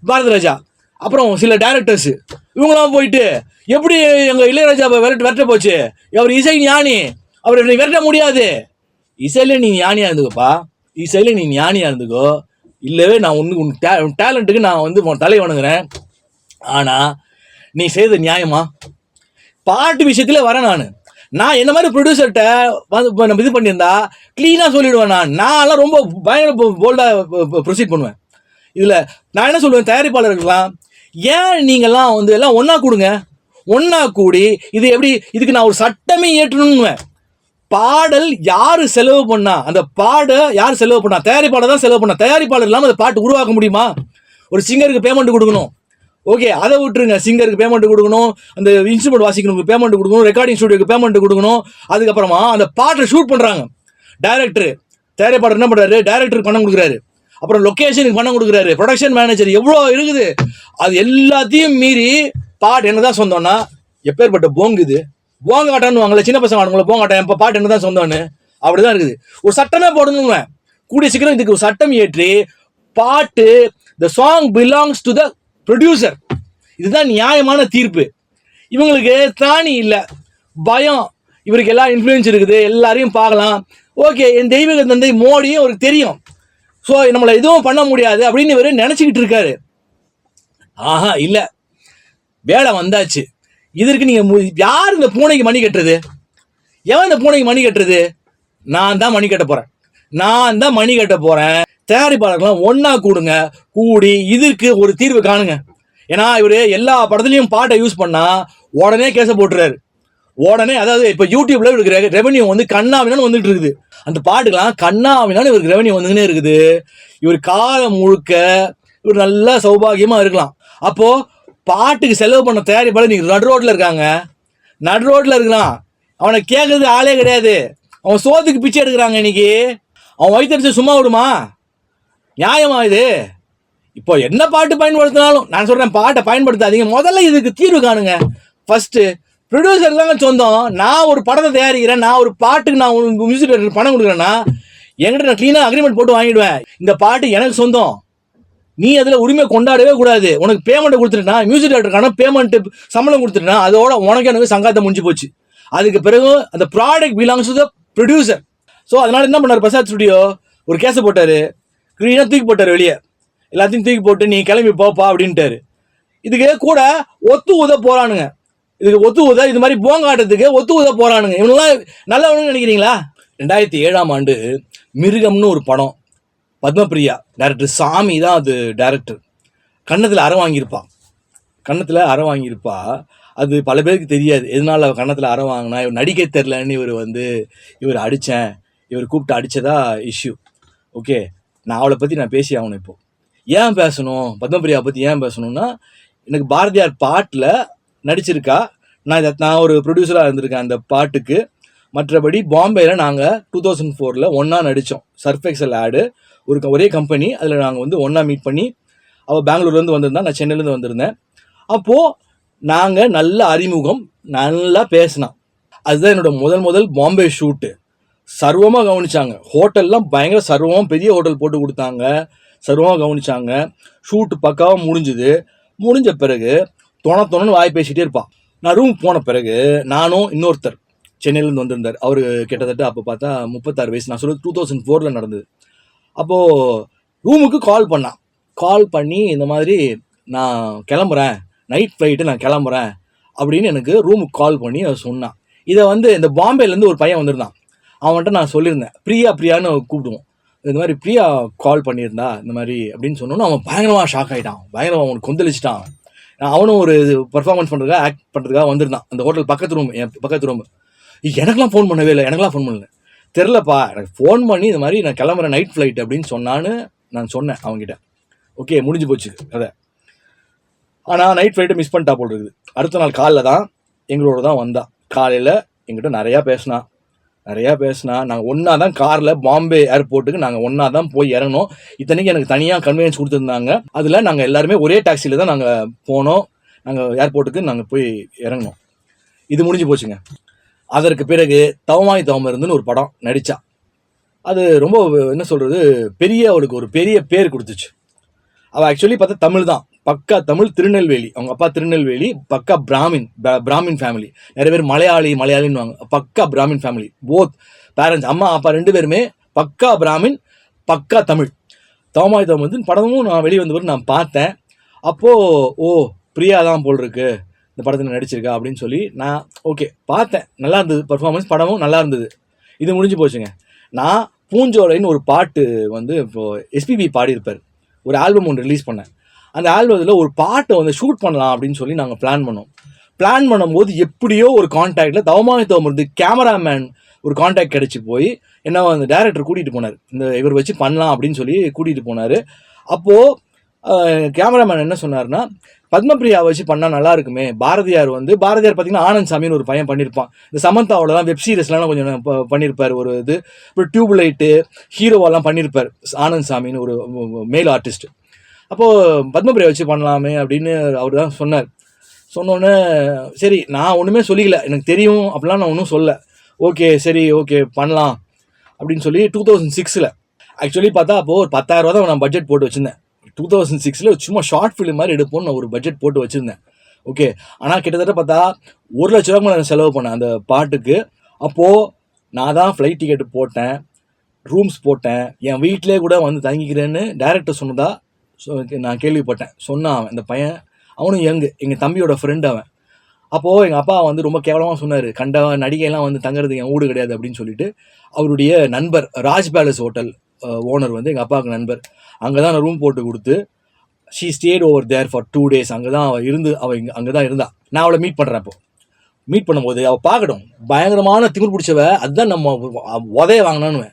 பாரதி ராஜா, அப்புறம் சில டைரக்டர்ஸ், இவங்களாம் போயிட்டு எப்படி எங்கள் இளையராஜாவை விரட்ட போச்சு, அவர் இசை ஞானி, அவர் விரட்ட முடியாது, இசையில நீ ஞானியாக இருந்துக்கோப்பா, இசையில நீ ஞானியாக இருந்துக்கோ, இல்லவே நான் உன் டேலண்ட்டுக்கு நான் வந்து உன் தலை வணங்குறேன், ஆனால் நீ செய்த நியாயமா? பாட்டு விஷயத்துல வரேன். நான் என்ன மாதிரி ப்ரொடியூசர்கிட்ட வந்து நம்ம இது பண்ணியிருந்தா க்ளீனாக சொல்லிவிடுவேன். நான்லாம் ரொம்ப பயங்கர போல்டாக ப்ரொசீட் பண்ணுவேன். இதில் நான் என்ன சொல்லுவேன், தயாரிப்பாளர்கள்லாம் ஏன் நீங்கள்லாம் வந்து எல்லாம் ஒன்றா கூடுங்க, ஒன்றா கூடி இது எப்படி, இதுக்கு நான் ஒரு சட்டமே ஏற்றணும்னுவேன். பாடல் யார் செலவு பண்ணா, அந்த பாடை யார் செலவு பண்ணா, தயாரிப்பாளர் தான் செலவு பண்ணா. தயாரிப்பாளர் இல்லாமல் அந்த பாட்டு உருவாக்க முடியுமா? ஒரு சிங்கருக்கு பேமெண்ட் கொடுக்கணும், ஓகே அதை விட்டுருங்க, சிங்கருக்கு பேமெண்ட் கொடுக்கணும், அந்த இன்ஸ்ட்ருமெண்ட் வாசிக்கணுக்கு பேமெண்ட் கொடுக்கணும், ரெக்கார்டிங் ஸ்டுடியோக்கு பேமெண்ட் கொடுக்கணும், அதுக்கப்புறமா அந்த பாட்டை ஷூட் பண்ணுறாங்க டைரக்டர், தயாரிப்பாளர் என்ன பண்ணுறாரு, டைரக்டருக்கு பணம் கொடுக்குறாரு, அப்புறம் லொக்கேஷனுக்கு பணம் கொடுக்குறாரு, ப்ரொடக்ஷன் மேனேஜர், எவ்வளோ இருக்குது. அது எல்லாத்தையும் மீறி பாட்டு என்ன தான் சொந்தம்னா எப்பேற்பட்ட போங்குது, போங்காட்டான்னு வாங்கல சின்ன பசங்க ஆடுங்கள போங்காட்டம், இப்போ பாட்டு என்ன தான் சொந்தம்னு அப்படிதான் இருக்குது. ஒரு சட்டமே போடணுங்க, கூடிய சீக்கிரம் இதுக்கு ஒரு சட்டம் ஏற்றி பாட்டு, the song belongs to the producer, இதுதான் நியாயமான தீர்ப்பு. இவங்களுக்கு திராணி இல்லை, பயம், இவருக்கு எல்லா இன்ஃப்ளூயன்ஸ் இருக்குது, எல்லாரையும் பார்க்கலாம், ஓகே என் தெய்வீக தந்தை மோடியும் அவருக்கு தெரியும், ஸோ நம்மளை எதுவும் பண்ண முடியாது அப்படின்னு இவர் நினச்சிக்கிட்டு இருக்காரு. ஆஹா இல்லை, வேலை வந்தாச்சு. இதற்கு நீங்கள் யார் இந்த பூனைக்கு மணி கட்டுறது, எவன் இந்த பூனைக்கு மணி கட்டுறது? நான் தான் மணி கட்ட போகிறேன், நான் தான் மணி கட்ட போகிறேன். தயாரிப்பாளர்கள்லாம் ஒன்றா கூடுங்க, கூடி இதற்கு ஒரு தீர்வு காணுங்க. ஏன்னா இவர் எல்லா படத்துலையும் பாட்டை யூஸ் பண்ணால் உடனே கேஸை போட்டுறாரு, உடனே. அதாவது இப்போ யூடியூப்ல இவருக்கு ரெவன்யூ வந்து கண்ணாவினான்னு வந்துட்டு இருக்குது, அந்த பாட்டுக்கெல்லாம் கண்ணாவினான்னு இவருக்கு ரெவன்யூ வந்துன்னே இருக்குது. இவர் காலம் முழுக்க இவர் நல்லா சௌபாகியமாக இருக்கலாம். அப்போது பாட்டுக்கு செலவு பண்ண தயாரிப்பாளர் நீங்கள் நடு ரோட்டில் இருக்காங்க, நடு ரோட்டில் இருக்கிறான், அவனை கேட்கறது ஆளே கிடையாது, அவன் சோத்துக்கு பிச்சை எடுக்கிறாங்க. இன்னைக்கு அவன் வயிற்றுச்சு சும்மா விடுமா? நியாயமா இது? இப்போ என்ன பாட்டு பயன்படுத்தினாலும் நான் சொல்கிறேன், பாட்டை பயன்படுத்தாதீங்க. முதல்ல இதுக்கு தீர்வு காணுங்க. ஃபஸ்ட்டு ப்ரொடியூசர் தாங்க சொந்தம். நான் ஒரு படத்தை தயாரிக்கிறேன், நான் ஒரு பாட்டுக்கு நான் மியூசிக் டைரக்டர் பணம் கொடுக்குறேன்னா என்கிட்ட நான் க்ளீனாக அக்ரிமெண்ட் போட்டு வாங்கிடுவேன். இந்த பாட்டு எனக்கு சொந்தம், நீ அதில் உரிமை கொண்டாடவே கூடாது. உனக்கு பேமெண்ட்டை கொடுத்துட்டா, மியூசிக் டைரக்டருக்கான பேமெண்ட்டு சம்பளம் கொடுத்துட்டா, அதோட உனக்கு எனக்கு சங்காத்தம் முடிஞ்சு போச்சு. அதுக்கு பிறகு அந்த product belongs to the producer. So அதனால என்ன பண்ணார், பிரசாத் ஸ்டுடியோ ஒரு கேஸை போட்டார், க்ளீனாக தூக்கி போட்டார் வெளியே. எல்லாத்தையும் தூக்கி போட்டு நீ கிளம்பி போப்பா அப்படின்ட்டாரு. இதுக்கு கூட ஒத்து ஊத போறானுங்க. இதுக்கு ஒத்து ஊத இது மாதிரி போங்காட்டத்துக்கு ஒத்து ஊத போறானுங்க. இவங்கெல்லாம் நல்லவனுன்னு நினைக்கிறீங்களா? 2007 மிருகம்னு ஒரு படம், பத்மபிரியா டைரக்டர், சாமி தான் அது டைரக்டர். கன்னத்தில் அறை வாங்கியிருப்பா. அது பல பேருக்கு தெரியாது. எதனால கன்னத்தில் அறை வாங்கினா, இவர் நடிக்க தெரிலன்னு இவர் அடித்தேன், இவர் கூப்பிட்டு அடித்ததா இஷ்யூ. ஓகே, நான் அவளை பற்றி நான் பேசி ஆகணும். இப்போது ஏன் பேசணும், பத்மபிரியா பற்றி ஏன் பேசணும்னா, எனக்கு பாரதியார் பாட்டில் நடிச்சிருக்கா, நான் ஒரு ப்ரொடியூசராக இருந்திருக்கேன் அந்த பாட்டுக்கு. மற்றபடி பாம்பேயில் நாங்கள் 2004 ஒன்றா நடித்தோம். சர்ஃபெக்சல் ஆடு ஒரே கம்பெனி, அதில் நாங்கள் ஒன்றா மீட் பண்ணி, அவள் பெங்களூர்லேருந்து வந்திருந்தா, நான் சென்னையிலேருந்து வந்திருந்தேன். அப்போது நாங்கள் நல்ல அறிமுகம், நல்லா பேசினோம். அதுதான் என்னோட முதல் பாம்பே ஷூட்டு. சர்வமாக கவனிச்சாங்க. ஹோட்டல்லாம் பயங்கர சர்வமாக பெரிய ஹோட்டல் போட்டு கொடுத்தாங்க, சர்வமாக கவனிச்சாங்க. ஷூட்டு பக்காவாக முடிஞ்ச பிறகு தொணன்னு வாய் பேசிகிட்டே இருப்பாள். நான் ரூம் போன பிறகு நானும் இன்னொருத்தர் சென்னையிலேருந்து வந்திருந்தார். அவர் கிட்டத்தட்ட அப்போ பார்த்தா 36 வயசு. நான் சொல்லுறது 2004 நடந்தது. அப்போது ரூமுக்கு கால் பண்ணி இந்த மாதிரி நான் கிளம்புறேன், நைட் ஃப்ளைட்டு நான் கிளம்புறேன் அப்படின்னு எனக்கு ரூமுக்கு கால் பண்ணி அவர் சொன்னான். இதை இந்த பாம்பேலேருந்து ஒரு பையன் வந்திருந்தான். அவன்கிட்ட நான் சொல்லியிருந்தேன், பிரியான்னு கூப்பிடுவோம். இந்த மாதிரி பிரியா கால் பண்ணியிருந்தா இந்த மாதிரி அப்படின்னு சொன்னோன்னு அவன் பயங்கரமாக ஷாக் ஆகிட்டான், பயங்கரமாக அவனுக்கு கொந்தளிச்சிட்டான். அவனும் ஒரு பர்ஃபார்மன்ஸ் பண்ணுறதுக்காக, ஆக்ட் பண்ணுறதுக்காக வந்திருந்தான். அந்த ஹோட்டல் பக்கத்து ரூம். எனக்கெலாம் ஃபோன் பண்ணவே இல்லை, தெரிலப்பா, எனக்கு ஃபோன் பண்ணி இந்த மாதிரி நான் கிளம்புறேன் நைட் ஃப்ளைட் அப்படின்னு சொன்னான்னு நான் சொன்னேன் அவங்ககிட்ட. ஓகே, முடிஞ்சு போச்சு கதை. ஆனால் நைட் ஃப்ளைட்டை மிஸ் பண்ணிட்டா போல் இருக்குது. அடுத்த நாள் காலைல தான் எங்களோட தான் வந்தா. காலையில் எங்கிட்ட நிறையா பேசினா. நாங்கள் ஒன்றா தான் காரில் பாம்பே ஏர்போர்ட்டுக்கு நாங்கள் ஒன்றா தான் போய் இறங்கணும். இத்தனைக்கு எனக்கு தனியாக கன்வீனியன்ஸ் கொடுத்துருந்தாங்க. அதில் நாங்கள் எல்லாருமே ஒரே டாக்ஸியில் தான் நாங்கள் போனோம். நாங்கள் ஏர்போர்ட்டுக்கு நாங்கள் போய் இறங்கினோம். இது முடிஞ்சு போச்சுங்க. அதற்கு பிறகு தவமாய் தவமிருந்துன்னு ஒரு படம் நடித்தா. அது ரொம்ப என்ன சொல்கிறது, அவளுக்கு ஒரு பெரிய பேர் கொடுத்துச்சு. அவள் ஆக்சுவலி பார்த்தா தமிழ் தான், பக்கா தமிழ், திருநெல்வேலி. அவங்க அப்பா திருநெல்வேலி, பக்கா பிராமின் ஃபேமிலி. நிறைய பேர் மலையாளின்னு வாங்க, பக்கா பிராமின் ஃபேமிலி. போத் பேரண்ட்ஸ், அம்மா அப்பா 2 பேருமே பக்கா பிராமின், பக்கா தமிழ். தவமாய் தவம் வந்து படமும் நான் வெளியே வந்த நான் பார்த்தேன். அப்போது பிரியா தான் போல் இருக்கு இந்த படத்தில் நடிச்சிருக்கா அப்படின்னு சொல்லி நான் ஓகே பார்த்தேன். நல்லா இருந்தது பர்ஃபார்மன்ஸ், படமும் நல்லா இருந்தது. இது முடிஞ்சு போச்சுங்க. நான் பூஞ்சோலைன்னு ஒரு பாட்டு இப்போது எஸ்பிபி பாடியிருப்பார். ஒரு ஆல்பம் ஒன்று ரிலீஸ் பண்ணேன். அந்த ஆல்பத்தில் ஒரு பாட்டை ஷூட் பண்ணலாம் அப்படின்னு சொல்லி நாங்கள் பிளான் பண்ணும்போது எப்படியோ ஒரு கான்டாக்டில் தவமாய் தவமிருந்து கேமராமேன் ஒரு கான்டாக்ட் கிடச்சி போய் என்ன அந்த டைரக்டர் கூட்டிகிட்டு போனார். இவர் வச்சு பண்ணலாம் அப்படின்னு சொல்லி கூட்டிகிட்டு போனார். அப்போது கேமராமேன் என்ன சொன்னார்னா, பத்மபிரியா வச்சு பண்ணால் நல்லா இருக்குமே. பாரதியார் பார்த்தீங்கன்னா ஆனந்த் சாமின்னு ஒரு பையன் பண்ணியிருப்பான். இந்த சமந்தாவோட தான் வெப் சீரிஸ்லாம் கொஞ்சம் பண்ணியிருப்பார். ஒரு அப்புறம் டியூப் லைட்டு ஹீரோவெல்லாம் பண்ணியிருப்பார் ஆனந்த் சாமின்னு ஒரு மேல் ஆர்டிஸ்ட். அப்போது பத்மபிரியா வச்சு பண்ணலாமே அப்படின்னு அவர் தான் சொன்னோன்னே சரி, நான் ஒன்றுமே சொல்லிக்கல, எனக்கு தெரியும் அப்படிலாம் நான் ஒன்றும் சொல்ல. ஓகே பண்ணலாம் அப்படின்னு சொல்லி 2006 ஆக்சுவலி பார்த்தா அப்போது ஒரு 10,000 ரூபா தான் நான் பட்ஜெட் போட்டு வச்சுருந்தேன். 2006 சும்மா ஷார்ட் ஃபிலிம் மாதிரி எடுப்போம்னு நான் ஒரு பட்ஜெட் போட்டு வச்சுருந்தேன். ஓகே, ஆனால் கிட்டத்தட்ட பார்த்தா 1 லட்ச ரூபா நான் செலவு பண்ணேன் அந்த பாட்டுக்கு. அப்போது நான் தான் ஃப்ளைட் டிக்கெட்டு போட்டேன், ரூம்ஸ் போட்டேன், என் வீட்டிலே கூட தங்கிக்கிறேன்னு டைரக்டர் சொன்னதா நான் கேள்விப்பட்டேன். சொன்னான் அவன், இந்த பையன், அவனும் எங்கள் தம்பியோட ஃப்ரெண்டு அவன். அப்போது எங்கள் அப்பா ரொம்ப கேவலமாக சொன்னார், கண்ட நடிகையெல்லாம் தங்குறதுக்கு என் வீடு கிடையாது அப்படின்னு சொல்லிட்டு. அவருடைய நண்பர் ராஜ் பேலஸ் ஹோட்டல் ஓனர் எங்கள் அப்பாவுக்கு நண்பர். அங்கே தான் நான் ரூம் போட்டு கொடுத்து she stayed over there for 2 days. அங்கே தான் அவள் அங்கே தான் இருந்தா. நான் அவளை மீட் பண்ணுறேன். அப்போ மீட் பண்ணும்போது அவள் பார்க்கணும், பயங்கரமான திமிர் பிடிச்சவ. அதுதான் நம்ம உதைய வாங்கினான்னு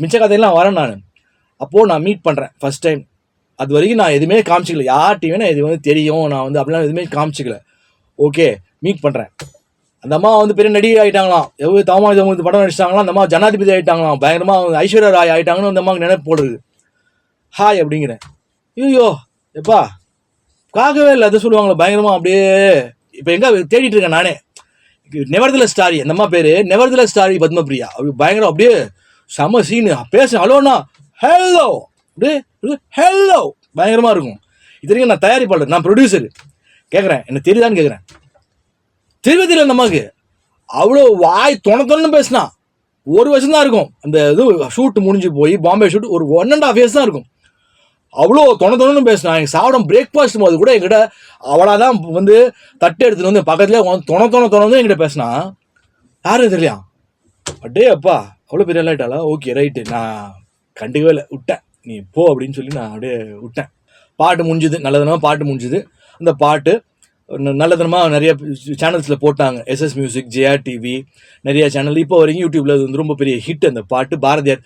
மிச்ச கதையெல்லாம் வரேன் நான். அப்போது நான் மீட் பண்ணுறேன் ஃபஸ்ட் டைம். அது வரைக்கும் நான் எதுவுமே காமிச்சிக்கல, யார்கிட்டையுமே நான் இது தெரியும் நான் அப்படிலாம் எதுவுமே காமிச்சிக்கல. ஓகே, மீட் பண்ணுறேன். அந்த அம்மா பெரிய நடிகை ஆகிட்டாங்களாம், எவ்வளோ தவமாய் தவம் படம் நடிச்சிட்டாங்களாம். அந்த அம்மா ஜனாதிபதி ஆகிட்டாங்களாம், பயங்கரமாக ஐஸ்வர்யா ராய் ஆகிட்டாங்கன்னு அந்த அம்மாவுக்கு நினைப்பு போடுறது. ஹாய் அப்படிங்கிறேன். ஐயோ எப்பா பார்க்கவே இல்லை, அதை சொல்லுவாங்களே பயங்கரமாக அப்படியே. இப்போ எங்கே தேடிட்டு இருக்கேன் நானே. நெவர்தலெஸ் ஸ்டாரி, அந்த அம்மா பேர் நெவர்தலெஸ் ஸ்டாரி பத்மபிரியா. அப்படி பயங்கரம் அப்படியே செம சீனு. பேசுகிறேன் ஹலோண்ணா, ஹலோ அப்படியே ஹலோ பயங்கரமாக இருக்கும். இது வரைக்கும் நான் தயாரிப்பாளர், நான் ப்ரொடியூசர். கேட்குறேன் என்ன தெரியுதான்னு கேட்குறேன். தெரியல அந்த அம்மாவுக்கு. அவ்வளோ வாய் தொணன்னு பேசினா. ஒரு வருஷம் தான் இருக்கும் அந்த இது ஷூட் முடிஞ்சு போய், பாம்பே ஷூட் ஒரு 1.5 years தான் இருக்கும். அவ்வளோ தொணன்னு பேசினா. எங்கள் சாப்பிடும் பிரேக்ஃபாஸ்ட் போது கூட என்கிட்ட அவளாதான் வந்து தட்டு எடுத்துட்டு வந்து பக்கத்துலேயே தொணந்து என்கிட்ட பேசினா. யாரும் தெரியலையா? அட்டே அப்பா அவ்வளோ பெரிய ஆளாயிட்டாளா? ஓகே ரைட்டு, நான் கண்டுக்கவே இல்லை, விட்டேன். நீ போ அப்படின்னு சொல்லி நான் அப்படியே விட்டேன். பாட்டு முடிஞ்சுது, நல்லதனமாக பாட்டு முடிஞ்சுது. அந்த பாட்டு நல்லதனமாக நிறைய சேனல்ஸில் போட்டாங்க. எஸ்எஸ் மியூசிக், ஜேஆர் டிவி, நிறைய சேனல். இப்போ வரைக்கும் யூடியூப்பில் அது வந்து ரொம்ப பெரிய ஹிட் அந்த பாட்டு. பாரதியார்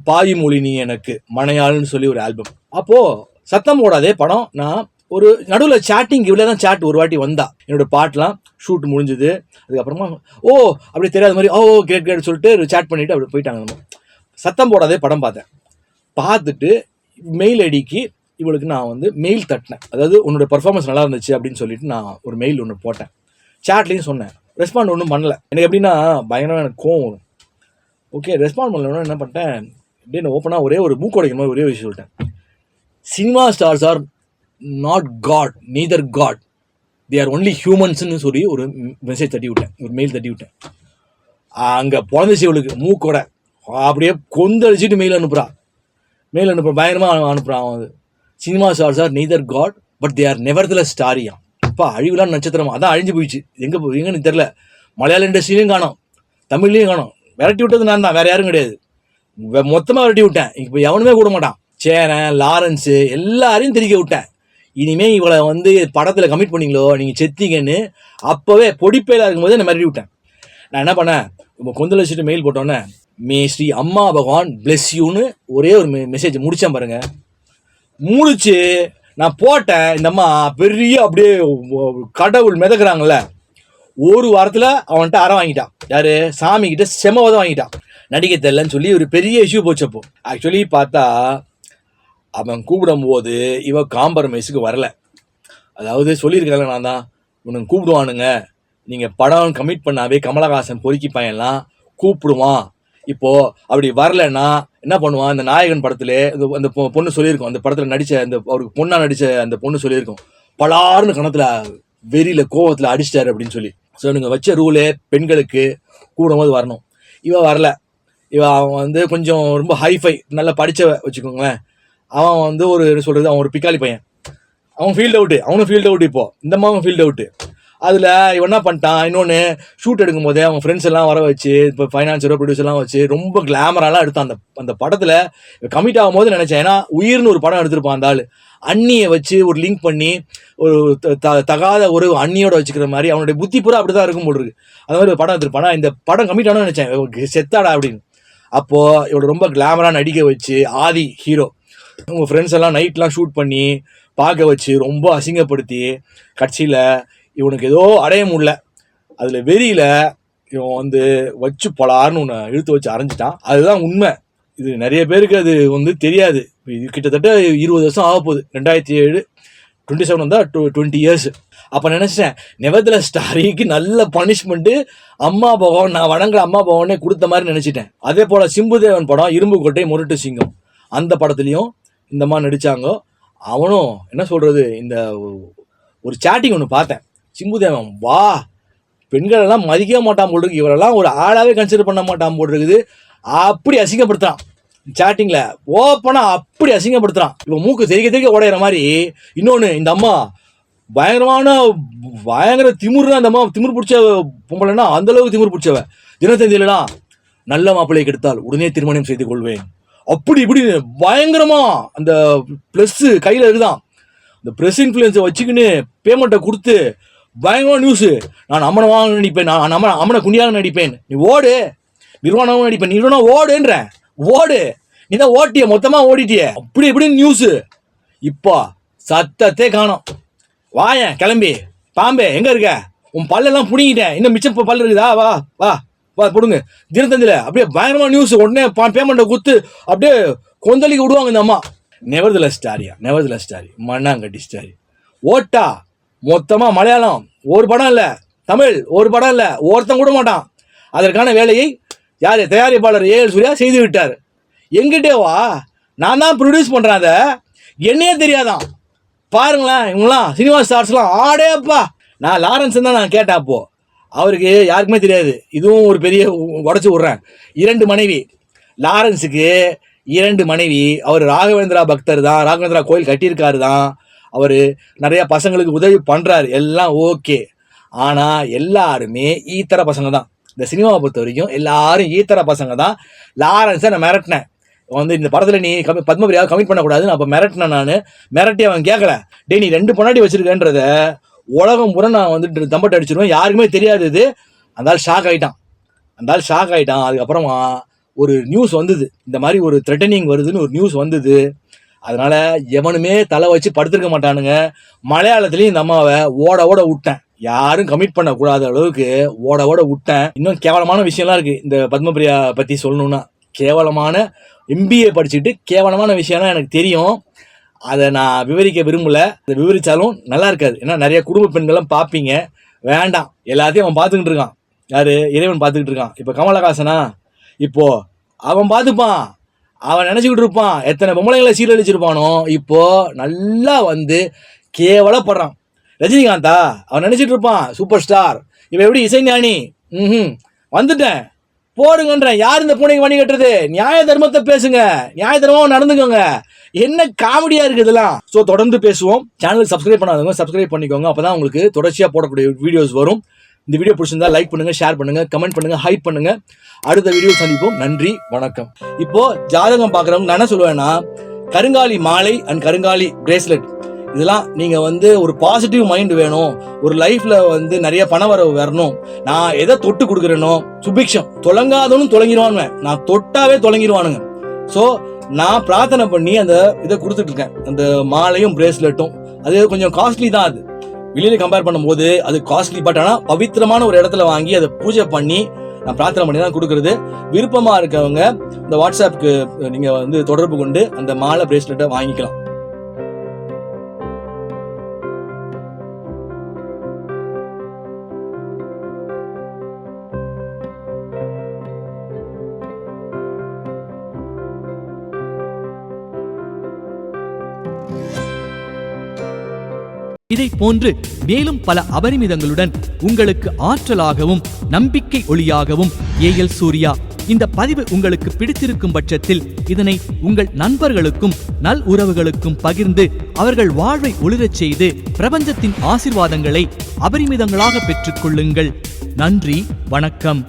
பாய் மொழி நீ எனக்கு மனையாளுன்னு சொல்லி ஒரு ஆல்பம். அப்போது சத்தம் போடாதே படம். நான் ஒரு நடுவில் சேட்டிங், இவ்வளோ தான் சேட் ஒரு வாட்டி வந்தா. என்னோடய பாட்டெலாம் ஷூட் முடிஞ்சுது. அதுக்கப்புறமா ஓ அப்படி தெரியாத மாதிரி ஓ கேட் சொல்லிட்டு சேட் பண்ணிவிட்டு அப்படி போயிட்டாங்க. நம்ம சத்தம் போடாதே படம் பார்த்தேன். பார்த்துட்டு மெயில் ஐடிக்கு இவளுக்கு நான் வந்து மெயில் தட்டினேன். அதாவது உன்னோட பர்ஃபார்மன்ஸ் நல்லா இருந்துச்சு அப்படின்னு சொல்லிட்டு நான் ஒரு மெயில் ஒன்று போட்டேன். சேட்லேயும் சொன்னேன். ரெஸ்பாண்ட் ஒன்றும் பண்ணல. எனக்கு எப்படின்னா பயங்கரமாக எனக்கு கோவம் வரும். ஓகே ரெஸ்பாண்ட் பண்ணலன்னா என்ன பண்ணிட்டேன், அப்படியே நான் ஓப்பனாக ஒரே ஒரு மூக்கோடைக்கிற மாதிரி ஒரே விஷயம் சொல்லிட்டேன். Cinema stars are not god, neither god, they are only ஹியூமன்ஸ்ன்னு சொல்லி ஒரு மெசேஜ் தட்டி விட்டேன், ஒரு மெயில் தட்டி விட்டேன். அங்கே பிறந்துச்சு இவளுக்கு மூக்கோட. அப்படியே கொந்தளிச்சுட்டு மெயில் அனுப்புகிறான். பயங்கரமாக அனுப்புகிறான். அவன் cinema stars are neither god but they are nevertheless ஸ்டாரியா. அப்பா அழிவுலாம் நட்சத்திரம் அதான் அழிஞ்சு போயிடுச்சு. எங்கன்னு தெரில. மலையாள இண்டஸ்ட்ரியிலையும் காணோம், தமிழ்லையும் காணோம். விரட்டி விட்டது நான் தான், வேறு யாரும் கிடையாது. மொத்தமாக விரட்டி விட்டேன். இப்போ எவனுமே கூட மாட்டான். சேரன், லாரன்ஸு எல்லாரையும் திரிக்க விட்டேன். இனிமேல் இவளை வந்து படத்தில் கமிட் பண்ணிங்களோ நீங்கள் செத்தீங்கன்னு அப்போவே பொடிப்பையில் இருக்கும்போதே நான் மிரட்டி விட்டேன். நான் என்ன பண்ணேன், இப்போ கொந்தளிச்சுட்டு மெயில் போட்டோன்னே மே ஸ்ரீ அம்மா பகவான் பிளெஸ் யூன்னு ஒரே ஒரு மெசேஜ் முடித்தேன் பாருங்க. முடிச்சு நான் போட்டேன். இந்த அம்மா பெரிய அப்படியே கடவுள் மிதக்குறாங்கல்ல, ஒரு வாரத்தில் அவன்கிட்ட அற வாங்கிட்டான். யாரு? சாமி கிட்ட செமவதை வாங்கிட்டான். நடிக்க தெரியலன்னு சொல்லி ஒரு பெரிய இஷ்யூ போச்சப்போ. ஆக்சுவலி பார்த்தா அவன் கூப்பிடும் போது இவன் காம்பரமைஸுக்கு வரல. அதாவது சொல்லியிருக்காங்க, நான் தான் உனக்கு கூப்பிடுவானுங்க, நீங்கள் படம் கமிட் பண்ணாவே கமலஹாசன் பொறுக்கி பையன்லாம் கூப்பிடுவான். இப்போது அப்படி வரலன்னா என்ன பண்ணுவான், இந்த நாயகன் படத்துல அந்த பொண்ணு சொல்லியிருக்கோம், அந்த படத்தில் நடித்த அந்த அவருக்கு பொண்ணாக நடித்த அந்த பொண்ணு சொல்லியிருக்கோம், பலாருன்னு கணத்தில் வெறியில் கோவத்தில் அடிச்சிட்டாரு அப்படின்னு சொல்லி. ஸோ நீங்கள் வச்ச ரூலே பெண்களுக்கு கூடும்போது வரணும். இவன் வரல. அவன் வந்து கொஞ்சம் ரொம்ப ஹைஃபை நல்லா படித்த வச்சுக்கோங்களேன். அவன் வந்து ஒரு சொல்கிறது, அவன் ஒரு பிக்காலி பையன். அவன் ஃபீல்ட் அவுட்டு, அவனும் ஃபீல்ட் அவுட்டு. இப்போது இந்த மாதிரி ஃபீல்ட் அவுட்டு. அதில் இவன் என்ன பண்ணிட்டான், இன்னொன்று ஷூட் எடுக்கும் போதே அவன் ஃப்ரெண்ட்ஸ் எல்லாம் வர வச்சு, இப்போ ஃபைனான்சரோ ப்ரொடியூசர்லாம் வச்சு ரொம்ப கிளாமராலாம் எடுத்தான். அந்த படத்தில் கமிட் ஆகும் போது நினச்சேன், ஏன்னா உயிர்னு ஒரு படம் எடுத்திருப்பான் அந்த ஆள். அண்ணியை வச்சு ஒரு லிங்க் பண்ணி ஒரு தகாத ஒரு அண்ணியோட வச்சுக்கிற மாதிரி அவனுடைய புத்தி பூரா அப்படி தான் இருக்கும் போல் இருக்கு. அந்த மாதிரி ஒரு படம் எடுத்திருப்பானா. இந்த படம் கமிட் ஆனு நினச்சேன், செத்தாடா அப்படின்னு. அப்போது இவளை ரொம்ப கிளாமராக நடிக்க வச்சு, ஆதி ஹீரோ, உங்கள் ஃப்ரெண்ட்ஸ் எல்லாம் நைட்லாம் ஷூட் பண்ணி பார்க்க வச்சு ரொம்ப அசிங்கப்படுத்தி கட்சியில் இவனுக்கு ஏதோ அடைய முடியல. அதில் வெறியில் இவன் வந்து வச்சு பலாருன்னு ஒன்று இழுத்து வச்சு அரைஞ்சிட்டான். அதுதான் உண்மை. இது நிறைய பேருக்கு அது வந்து தெரியாது. இது கிட்டத்தட்ட 20 வருஷம் ஆக போகுது. 2007 27 வந்தால் 20 years. அப்போ நினச்சேன், நெவர்தலெஸ் ஸ்டாரிக்கு நல்ல பனிஷ்மெண்ட்டு அம்மா பகவான், நான் வணங்குற அம்மா பகவானே கொடுத்த மாதிரி நினச்சிட்டேன். அதே போல் சிம்புதேவன் படம் இரும்பு கோட்டை முரட்டு சிங்கம், அந்த படத்துலையும் இந்த மாதிரி நடித்தாங்க. அவனும் என்ன சொல்கிறது, இந்த ஒரு சேட்டிங் ஒன்று பார்த்தேன். சிம்புதேவன் வா, பெண்களெல்லாம் மதிக்க மாட்டான் போல் இருக்கு, இவரெல்லாம் ஒரு ஆளாகவே கன்சிடர் பண்ண மாட்டான் போல் இருக்குது. அப்படி அசிங்கப்படுத்துகிறான் சேட்டிங்கில். ஓப்பனாக அப்படி அசிங்கப்படுத்துகிறான். இவன் மூக்கு தெரிய உடையிற மாதிரி. இன்னொன்று, இந்த அம்மா பயங்கர திமுருனா, அந்த அம்மா திமிர் பிடிச்ச பொம்பளைன்னா அந்தளவுக்கு திமிர் பிடிச்சவ. தினத்தந்தியிலலாம் நல்ல மாப்பிள்ளையை கெடுத்தால் உடனே திருமணம் செய்து கொள்வேன், அப்படி இப்படி பயங்கரமாக அந்த ப்ளஸ்ஸு கையில் இருக்குதான். இந்த ப்ரெஸ் இன்ஃப்ளூயன்ஸை வச்சுக்கின்னு பேமெண்ட்டை கொடுத்து பயங்கரமாக நியூஸு. நான் அம்மனை வாங்க நடிப்பேன், நான் அம்மனை குண்டியாக நடிப்பேன், நீ ஓடு, நிர்வாணமாக நடிப்பேன், நீ இல்லைனா ஓடுன்றேன், ஓடு, நீ தான் ஓட்டிய, மொத்தமாக ஓடிட்டிய, அப்படி இப்படின்னு நியூஸு. இப்போ சத்தத்தே காணோம். வாயன் கிளம்பி, பாம்பே எங்கே இருக்க, உன் பல்லெல்லாம் பிடிங்கிட்டேன், இன்னும் மிச்சம் பல்லு இருக்குதா, வா வா வா போடுங்க. தினத்தந்தியில் அப்படியே பயங்கரமாக நியூஸ். உடனே பேமெண்ட்டை கொடுத்து அப்படியே கொந்தளிக்க விடுவாங்க இந்த அம்மா. நெவர்தலெஸ் ஸ்டாரி மண்ணாங்கட்டி ஸ்டாரி. ஓட்டா மொத்தமாக மலையாளம் ஒரு படம் இல்லை, தமிழ் ஒரு படம் இல்லை, ஒருத்தன் கூட மாட்டான். அதற்கான வேலையை யார் தயாரிப்பாளர் ஏஎல் சூர்யா செய்து விட்டார். எங்கிட்டேவா நான் தான் ப்ரொடியூஸ் பண்ணுறேன், அதை என்னையே தெரியாதான். பாருங்களேன், இவங்களாம் சினிமா ஸ்டார்ஸ்லாம் ஆடேப்பா. நான் லாரன்ஸ் தான் நான் கேட்டேன், அப்போது அவருக்கு யாருக்குமே தெரியாது. இதுவும் ஒரு பெரிய உடச்சி விட்றேன். 2 மனைவி லாரன்ஸுக்கு, 2 மனைவி. அவர் ராகவேந்திரா பக்தர் தான், ராகவேந்திரா கோயில் கட்டியிருக்காரு தான், அவர் நிறையா பசங்களுக்கு உதவி பண்ணுறாரு, எல்லாம் ஓகே. ஆனால் எல்லாருமே ஈத்தர பசங்க தான். இந்த சினிமாவை பொறுத்த வரைக்கும் எல்லாரும் ஈத்தர பசங்க தான். லாரன்ஸை நான் மிரட்டினேன், இந்த படத்தில் நீ பத்மபிரியாவை கமிட் பண்ணக்கூடாதுன்னு. அப்போ மிரட்டினேன் நான். மிரட்டி அவன் கேட்கல. டே நீ 2 பொண்டாட்டி வச்சிருக்கேன்றத உலகம் பூரா நான் தம்பட்டு அடிச்சிருவேன், யாருக்குமே தெரியாது இது. அந்த ஆள் ஷாக் ஆகிட்டான். அதுக்கப்புறமா ஒரு நியூஸ் வந்தது, இந்த மாதிரி ஒரு த்ரெட்டனிங் வருதுன்னு ஒரு நியூஸ் வந்தது. அதனால எவனுமே தலை வச்சு படுத்திருக்க மாட்டானுங்க. மலையாளத்துலேயும் இந்த அம்மாவை ஓட விட்டேன், யாரும் கமிட் பண்ணக்கூடாத அளவுக்கு ஓட விட்டேன். இன்னும் கேவலமான விஷயம்லாம் இருக்குது இந்த பத்மபிரியா பற்றி சொல்லணுன்னா. கேவலமான MBA படிச்சுட்டு கேவலமான விஷயம்லாம் எனக்கு தெரியும். அதை நான் விவரிக்க விரும்பலை. அதை விவரித்தாலும் நல்லா இருக்காது. ஏன்னா நிறைய குடும்ப பெண்களும் பார்ப்பீங்க, வேண்டாம். எல்லாத்தையும் அவன் பார்த்துக்கிட்டு இருக்கான். யார்? இறைவன் பார்த்துக்கிட்டு இருக்கான். இப்போ கமலஹாசனா, இப்போது அவன் பார்த்துப்பான், அவன் நினச்சிக்கிட்டு இருப்பான் எத்தனை பொம்பளைங்களை சீரழிச்சிருப்பானோ. இப்போது நல்லா கேவலப்படுறான். ரஜினிகாந்தா, அவன் நினச்சிட்டு இருப்பான் சூப்பர் ஸ்டார், இவன் எப்படி இசைஞானி, வந்துட்டேன் போடுங்கன்றேன். யார் இந்த பூனைக்கு வணி கட்டுறது? நியாய தர்மத்தை பேசுங்க, நியாய தர்மமாக நடந்துக்கோங்க. என்ன காமெடியாக இருக்குது இதெல்லாம். ஸோ தொடர்ந்து பேசுவோம். சேனலுக்கு சப்ஸ்கிரைப் பண்ணாதவங்க சப்ஸ்கிரைப் பண்ணிக்கோங்க, அப்போ தான் உங்களுக்கு தொடர்ச்சியாக போடக்கூடிய வீடியோஸ் வரும். இந்த வீடியோ பிடிச்சிருந்தா லைக் பண்ணுங்கள், ஷேர் பண்ணுங்கள், கமெண்ட் பண்ணுங்கள், ஹைப் பண்ணுங்கள். அடுத்த வீடியோ சந்திப்போம். நன்றி, வணக்கம். இப்போது ஜாதகம் பார்க்குறவங்க நான் என்ன சொல்லுவேன்னா, கருங்காலி மாலை அண்ட் கருங்காலி பிரேஸ்லெட் இதெல்லாம் நீங்கள் ஒரு பாசிட்டிவ் மைண்ட் வேணும், ஒரு லைஃப்பில் நிறைய பண வரவு வரணும். நான் எதை தொட்டு கொடுக்குறேனோ சுபிக்ஷம், தொலங்காதவனும் தொலங்கிடுவானுங்க, நான் தொட்டாவே தொலங்கிடுவானுங்க. ஸோ நான் பிரார்த்தனை பண்ணி அந்த இதை கொடுத்துட்டு இருக்கேன், அந்த மாலையும் பிரேஸ்லெட்டும். அது கொஞ்சம் காஸ்ட்லி தான், அது வெளியில கம்பேர் பண்ணும்போது அது காஸ்ட்லி. பட் ஆனால் பவித்திரமான ஒரு இடத்துல வாங்கி அதை பூஜை பண்ணி நான் பிரார்த்தனை பண்ணி தான் கொடுக்கறது. விருப்பமாக இருக்கவங்க இந்த வாட்ஸ்அப்புக்கு நீங்கள் தொடர்பு கொண்டு அந்த மாலை பிரேஸ்லெட்டை வாங்கிக்கலாம். இதை போன்று மேலும் பல அபரிமிதங்களுடன் உங்களுக்கு ஆற்றலாகவும் நம்பிக்கை ஒளியாகவும் ஏஎல் சூர்யா. இந்த பதிவு உங்களுக்கு பிடித்திருக்கும் பட்சத்தில் இதனை உங்கள் நண்பர்களுக்கும் நல் உறவுகளுக்கும் பகிர்ந்து அவர்கள் வாழ்வை ஒளிரச் செய்து பிரபஞ்சத்தின் ஆசீர்வாதங்களை அபரிமிதங்களாக பெற்றுக்கொள்ளுங்கள். நன்றி, வணக்கம்.